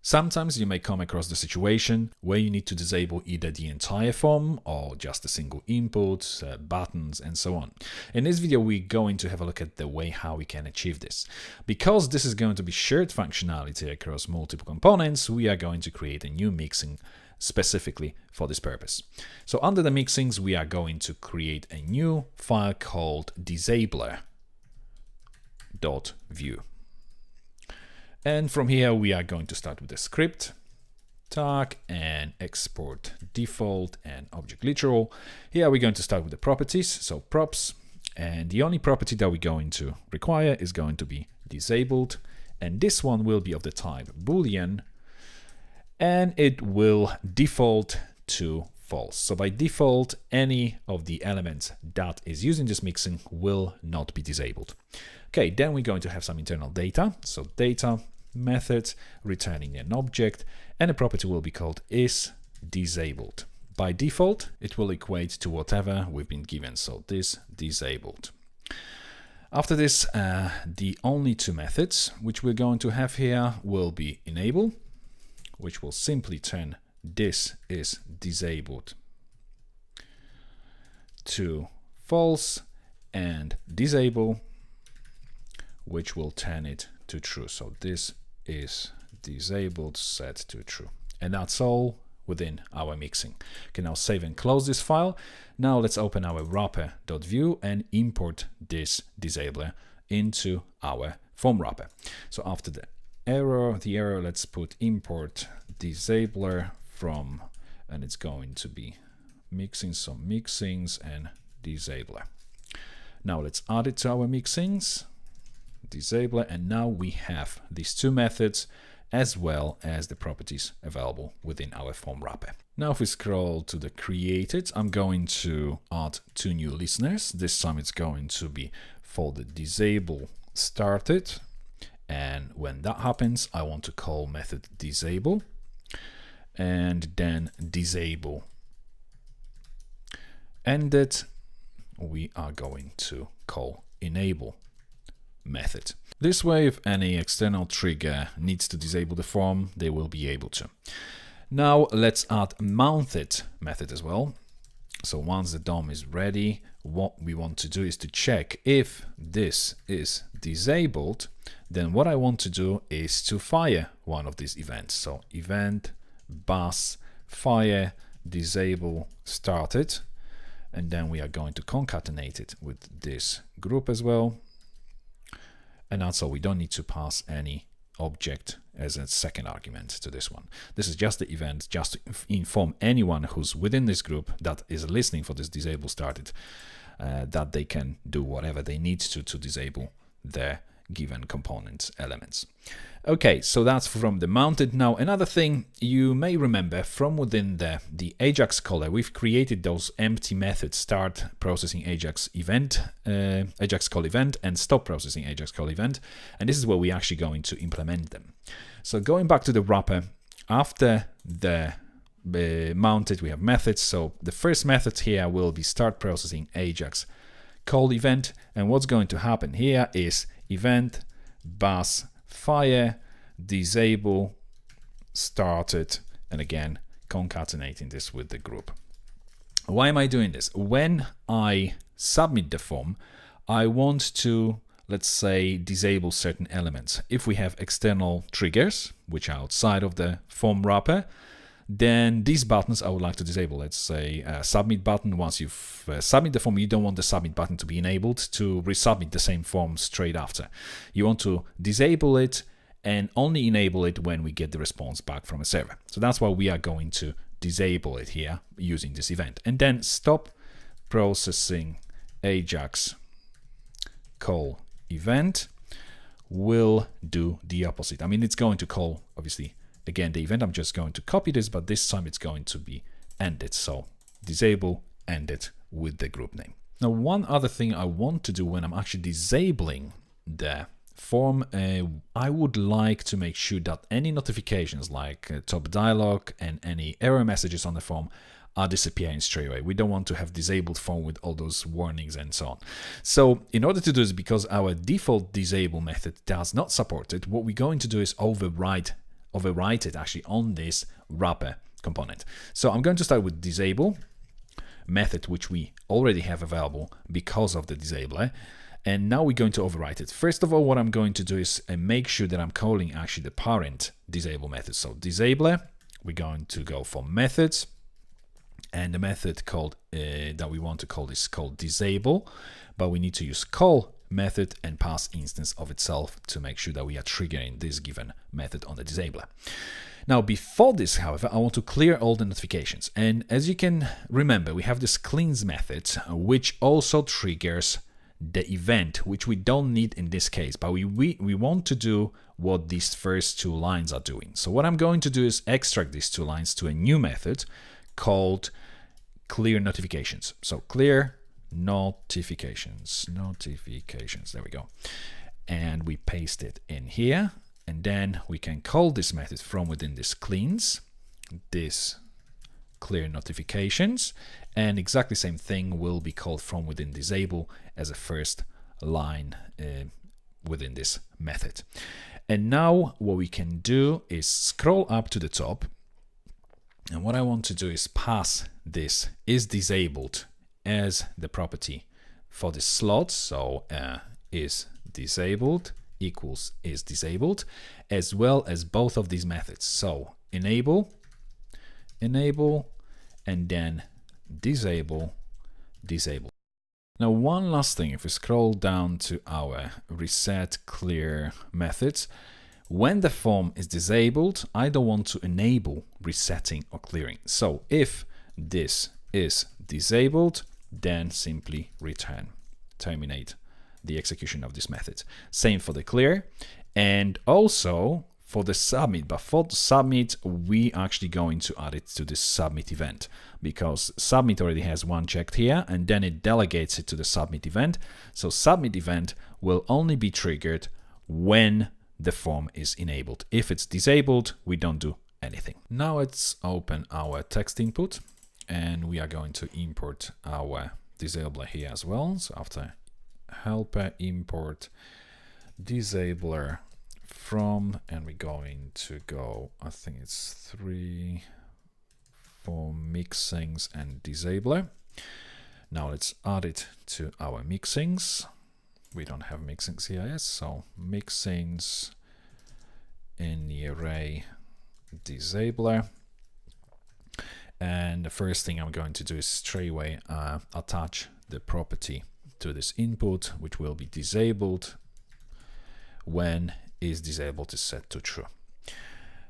Sometimes you may come across the situation where you need to disable either the entire form or just a single input, buttons, and so on. In this video, we're going to have a look at the way how we can achieve this. Because this is going to be shared functionality across multiple components, we are going to create a new mixin specifically for this purpose. So under the mixins, we are going to create a new file called disabler.vue. And from here, we are going to start with the script tag and export default and object literal. Here we're going to start with the properties, so props. And the only property that we're going to require is going to be disabled. And this one will be of the type Boolean, and it will default to false. So by default, any of the elements that is using this mixin will not be disabled. Okay, then we're going to have some internal data. So data method returning an object, and the property will be called isDisabled. By default, it will equate to whatever we've been given, so this disabled. After this, the only two methods which we're going to have here will be enable, which will simply turn this is disabled to false, and disable, which will turn it to true. So this is disabled set to true. And that's all within our mixin. Okay, now save and close this file. Now let's open our wrapper.vue and import this disabler into our form wrapper. So after the error, let's put import disabler from, and it's going to be mixins, some mixins and disabler. Now let's add it to our mixins, disabler, and now we have these two methods as well as the properties available within our form wrapper. Now if we scroll to the created, I'm going to add two new listeners. This time it's going to be for the disable started, and when that happens, I want to call method disable and then disable ended, we are going to call enable method. This way, if any external trigger needs to disable the form, they will be able to. Now let's add mounted method as well. So once the DOM is ready, what we want to do is to check if this is disabled. Then what I want to do is to fire one of these events. So event bus fire disable started, and then we are going to concatenate it with this group as well. And also we don't need to pass any object as a second argument to this one. This is just the event, just to inform anyone who's within this group that is listening for this disable started that they can do whatever they need to disable their given component elements. Okay, so that's from the mounted. Now another thing you may remember from within the Ajax caller, we've created those empty methods, start processing Ajax event, Ajax call event, and stop processing Ajax call event, and this is where we're actually going to implement them. So going back to the wrapper, after the mounted we have methods. So the first method here will be start processing Ajax call event, and what's going to happen here is event bus fire disable started, and again concatenating this with the group. Why am I doing this? When I submit the form, I want to, let's say, disable certain elements. If we have external triggers which are outside of the form wrapper, then these buttons I would like to disable. Let's say a submit button. Once you've submit the form, you don't want the submit button to be enabled to resubmit the same form straight after. You want to disable it and only enable it when we get the response back from a server. So that's why we are going to disable it here using this event. And then stop processing Ajax call event will do the opposite. I mean, it's going to call, obviously, again, the event. I'm just going to copy this, but this time it's going to be ended. So disable ended with the group name. Now, one other thing I want to do when I'm actually disabling the form, I would like to make sure that any notifications like top dialog and any error messages on the form are disappearing straight away. We don't want to have disabled form with all those warnings and so on. So in order to do this, because our default disable method does not support it, what we're going to do is override overwrite it actually on this wrapper component. So I'm going to start with disable method, which we already have available because of the disabler. And now we're going to overwrite it. First of all, what I'm going to do is make sure that I'm calling actually the parent disable method. So disabler, we're going to go for methods, and the method called that we want to call is called disable, but we need to use call method and pass instance of itself to make sure that we are triggering this given method on the disabler. Now, before this, however, I want to clear all the notifications. And as you can remember, we have this cleanse method, which also triggers the event, which we don't need in this case, but we want to do what these first two lines are doing. So what I'm going to do is extract these two lines to a new method called clear notifications. So clear notifications, there we go. And we paste it in here, and then we can call this method from within this cleanse, this clear notifications, and exactly same thing will be called from within disable as a first line within this method. And now what we can do is scroll up to the top, and what I want to do is pass this is disabled as the property for the slot. So is disabled equals is disabled, as well as both of these methods. So enable, and then disable. Now, one last thing, if we scroll down to our reset clear methods, when the form is disabled, I don't want to enable resetting or clearing. So if this is disabled, then simply terminate the execution of this method. Same for the clear, and also for the submit. But for the submit, we actually going to add it to the submit event, because submit already has one checked here, and then it delegates it to the submit event. So submit event will only be triggered when the form is enabled. If it's disabled, we don't do anything. Now let's open our text input, and we are going to import our disabler here as well. So after helper, import disabler from, and we're going to go, I think it's 3 for mixings and disabler. Now let's add it to our mixings. We don't have mixings here yet, so mixings in the array disabler. And the first thing I'm going to do is straight away attach the property to this input, which will be disabled when is disabled is set to true.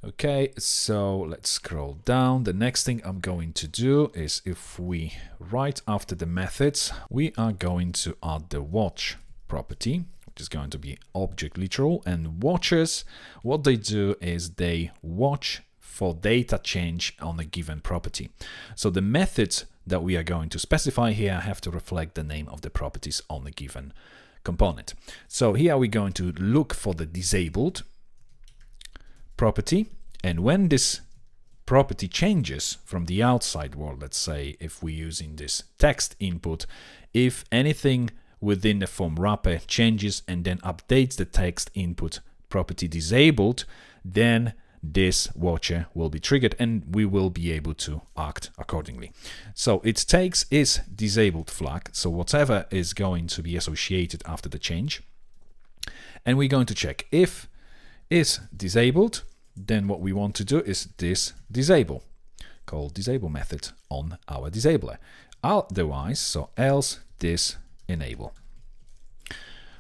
Okay, so let's scroll down. The next thing I'm going to do is, if we right after the methods, we are going to add the watch property, which is going to be object literal. And watches, what they do is they watch for data change on a given property. So the methods that we are going to specify here have to reflect the name of the properties on a given component. So here we're going to look for the disabled property, and when this property changes from the outside world, let's say if we're using this text input, if anything within the form wrapper changes and then updates the text input property disabled, then this watcher will be triggered and we will be able to act accordingly. So it takes is disabled flag, so whatever is going to be associated after the change, and we're going to check if is disabled, then what we want to do is this disable, call disable method on our disabler. Otherwise, so else this enable.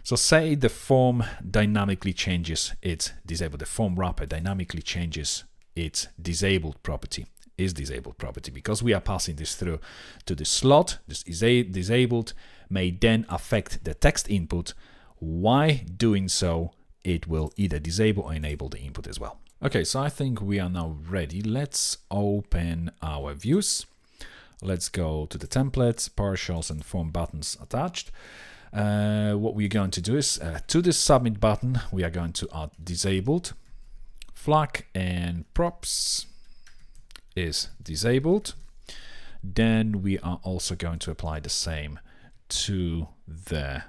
So say the form dynamically changes its disabled, the form wrapper dynamically changes its disabled property, is disabled property, because we are passing this through to the slot. This is disabled may then affect the text input. Why doing so, it will either disable or enable the input as well. Okay, so I think we are now ready. Let's open our views. Let's go to the templates, partials, and form buttons attached. What we're going to do is to this submit button, we are going to add disabled flag, and props is disabled. Then we are also going to apply the same to the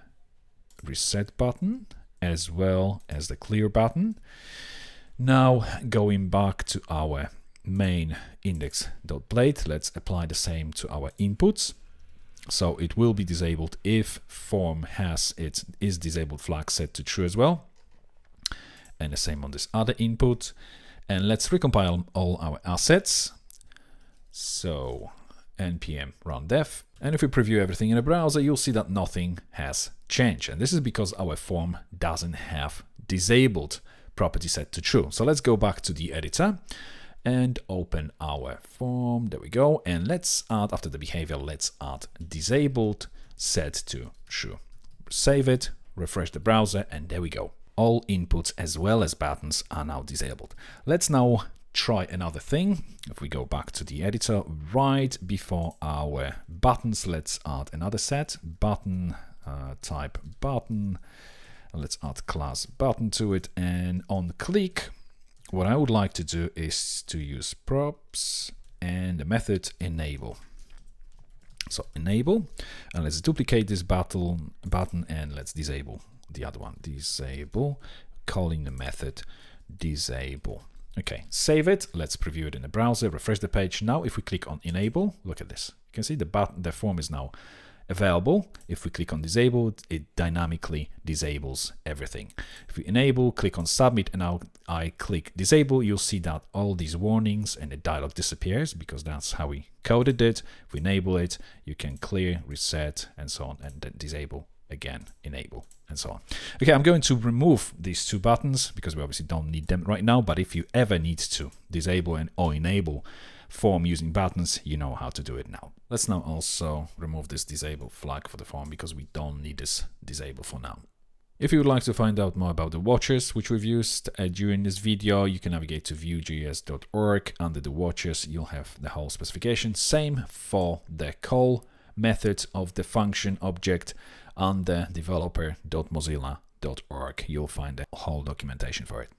reset button as well as the clear button. Now going back to our main index.blade, let's apply the same to our inputs. So it will be disabled if form has its is disabled flag set to true as well. And the same on this other input. And let's recompile all our assets. So npm run dev. And if we preview everything in a browser, you'll see that nothing has changed. And this is because our form doesn't have disabled property set to true. So let's go back to the editor and open our form. There we go. And let's add, after the behavior, let's add disabled set to true. Save it, refresh the browser, and there we go. All inputs as well as buttons are now disabled. Let's now try another thing. If we go back to the editor, right before our buttons, let's add another set, button, type button. Let's add class button to it, and on click, what I would like to do is to use props and the method enable. So enable, and let's duplicate this button and let's disable the other one. Disable, calling the method disable. Okay, save it. Let's preview it in the browser, refresh the page. Now, if we click on enable, look at this. You can see the form is now available. If we click on disable, it dynamically disables everything. If we enable, click on submit, and now I click disable, you'll see that all these warnings and the dialog disappears because that's how we coded it. If we enable it, you can clear, reset, and so on, and then disable again, enable, and so on. Okay, I'm going to remove these two buttons because we obviously don't need them right now, but if you ever need to disable or enable form using buttons, you know how to do it now. Let's now also remove this disable flag for the form because we don't need this disable for now. If you would like to find out more about the watchers which we've used during this video, you can navigate to vue.js.org. Under the watchers, you'll have the whole specification. Same for the call method of the function object under developer.mozilla.org. You'll find the whole documentation for it.